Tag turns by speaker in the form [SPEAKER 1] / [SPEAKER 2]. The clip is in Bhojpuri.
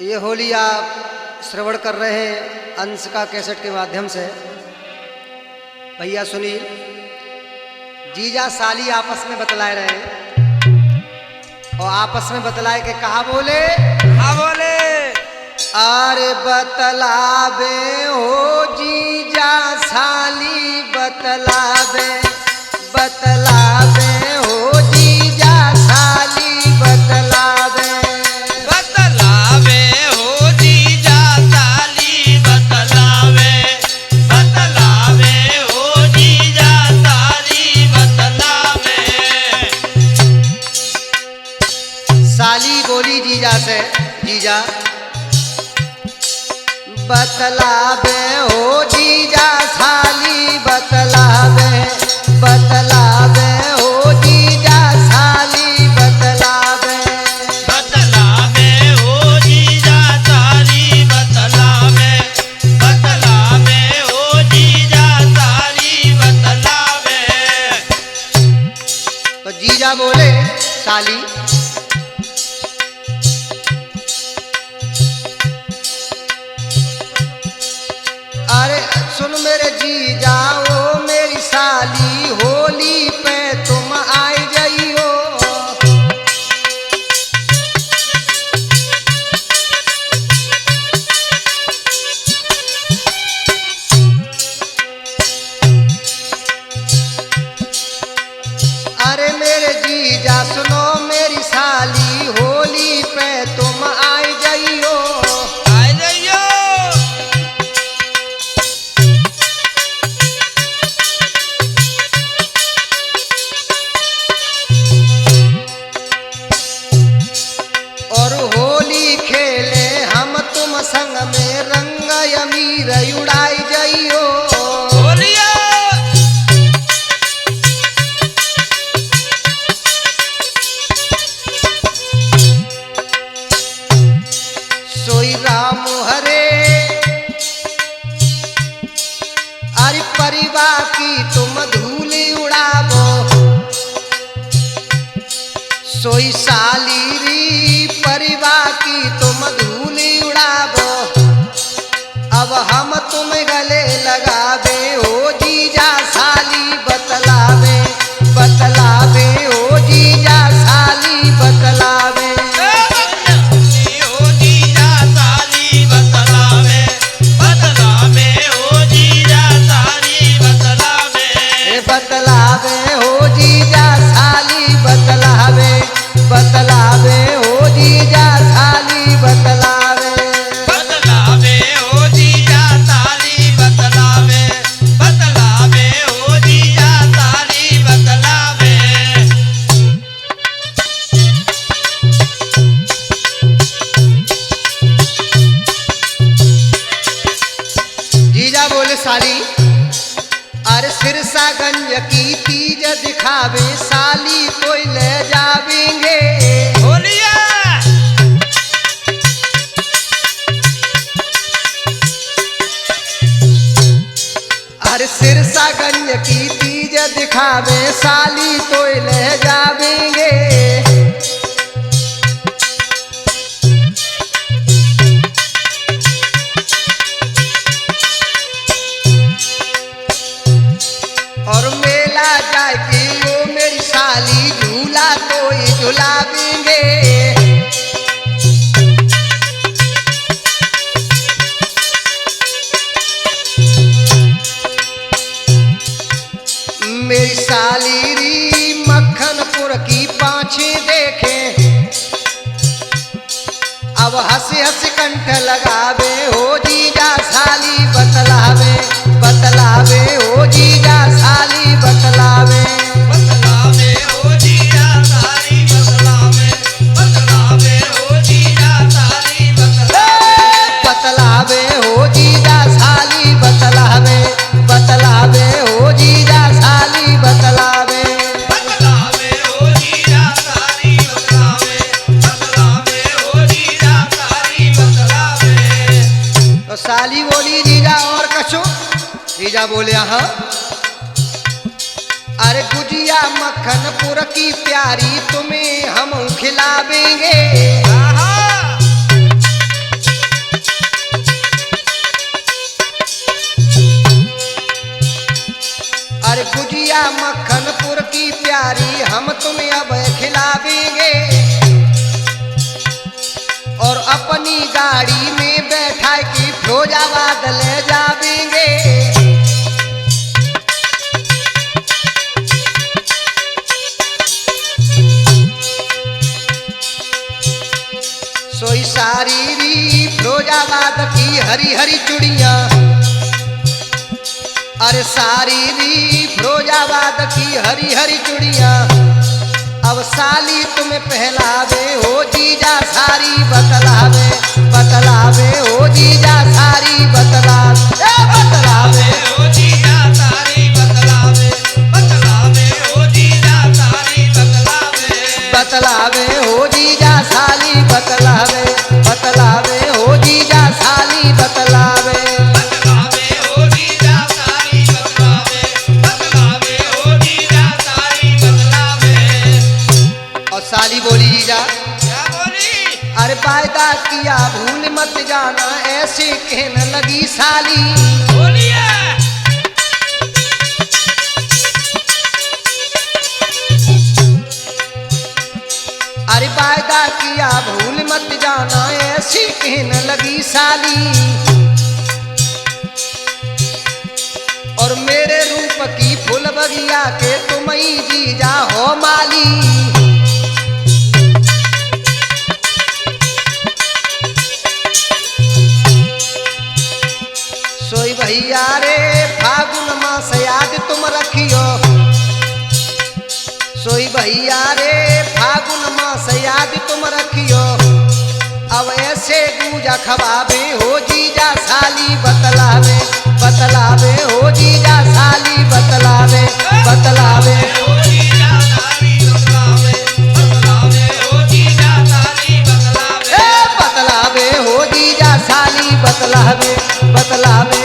[SPEAKER 1] ये होली आप श्रवण कर रहे हैं अंश का कैसेट के माध्यम से। भैया सुनील जीजा साली आपस में बतलाए रहे और आपस में बतलाए के कहा बोले अरे बतलावे हो जीजा साली बतलावे बतलावे हो जीजा साली बतलावे
[SPEAKER 2] बतलावे हो जीजा साली बतलावे बतलावे हो जीजा साली बतलावे।
[SPEAKER 1] साली बोली जीजा से जीजा बतलावे हो जीजा साली बतलावे बतलावे हो जीजा साली बतलावे
[SPEAKER 2] बतलावे हो जीजा साली बतलावे बतलावे हो जीजा साली बतलावे।
[SPEAKER 1] तो जीजा बोले साली अरे सुन मेरे जीजा ओ मेरी साली होली पे तुम आई जाइयो। अरे मेरे जीजा सुनो मेरी साली होली पे तुम आई जाइयो।
[SPEAKER 2] आ जाइयो
[SPEAKER 1] और होली खेले हम तुम संग में रंग अमीर उड़ाई जाइयो।
[SPEAKER 2] होलिया
[SPEAKER 1] सोई राम हरे अरे परिवार की तुम धूली उड़ावो सोई साली री परिवार की तुम धूली उड़ावो। अब हम तुम गले लगावे हो जीजा साली बतलावे बतलावे हो जीजा साली बतलावे
[SPEAKER 2] हो जीजा साली बतलावे बतलावे हो जीजा साली बतलावे
[SPEAKER 1] बतलावे हो जीजा साली बतलावे बतलावे हो जीजा साली बतलावे
[SPEAKER 2] बतलावे हो जीजा साली बतलावे बतलावे हो जीजा साली बतलावे।
[SPEAKER 1] जीजा बोले साली अरे सिरसागंज की तीज दिखावे साली तो ले जावेंगे।
[SPEAKER 2] होलिया
[SPEAKER 1] अरे सिरसागंज की तीज दिखावे साली तो ले जावेंगे। और मेला जाके वो मेरी साली झूला तो ही झुलावेंगे। मेरी साली री मक्खनपुर की पाछे देखे अब हंसी हंसी कंठ लगावे हो जीजा साली बतलावे बतलावे हो जीजा साली बतलावे
[SPEAKER 2] बतलावे हो जीजा साली बतलावे बतलावे हो जीजा साली बतलावे
[SPEAKER 1] बतलावे हो जीजा साली बतलावे बतलावे हो जीजा साली बतलावे
[SPEAKER 2] बतलावे हो जीजा साली बतलावे बतलावे हो जीजा साली बतलावे।
[SPEAKER 1] तो साली बोली जीजा और कछो जीजा बोले हाँ अरे गुजिया मक्खनपुर की प्यारी तुम्हें हम खिलावेंगे।
[SPEAKER 2] आहा
[SPEAKER 1] अपनी गाड़ी में बैठा कि फिरोजाबाद ले जावेंगे। सोई सारी री फिरोजाबाद की हरी हरी चूड़ियां, अरे सारी री फिरोजाबाद की हरी हरी चूड़ियां, अब साली तुम्हें पहलावे हो जीजा सारी बतलावे, बतलावे हो जीजा सारी बतलावे, बतलावे
[SPEAKER 2] ओ जीजा सारी बतलावे, बतलावे ओ जीजा सारी बतलावे,
[SPEAKER 1] बतलावे हो जीजा साली बतलावे, बतलावे हो जीजा साली बतलावे।
[SPEAKER 2] बतलावे ओ जीजा सारी बतलावे, बतलावे ओ जीजा सारी बतलावे।
[SPEAKER 1] और साली बोली जीजा
[SPEAKER 2] क्या बोली?
[SPEAKER 1] अरे वायदा किया भूल मत जाना, ऐसे कहने लगी साली।
[SPEAKER 2] बोलिए।
[SPEAKER 1] अरे वायदा किया भूल मत जाना, ऐसी कहने लगी साली। और मेरे रूप की फूल बगिया के तुम ही जीजा हो माली। सोई भैया रे फागुन मास याद तुम रखियो, सोई भैया रे फागुन मास याद तुम रखियो। अब ऐसे गूजा खवाबे हो जीजा साली बतलावे, बतलावे हो जीजा साली बतलावे, बतलावे
[SPEAKER 2] ओ जीजा सारी बतलावे, बतलावे ओ जीजा सारी बतलावे,
[SPEAKER 1] बतलावे हो जीजा साली बतलावे, बतलावे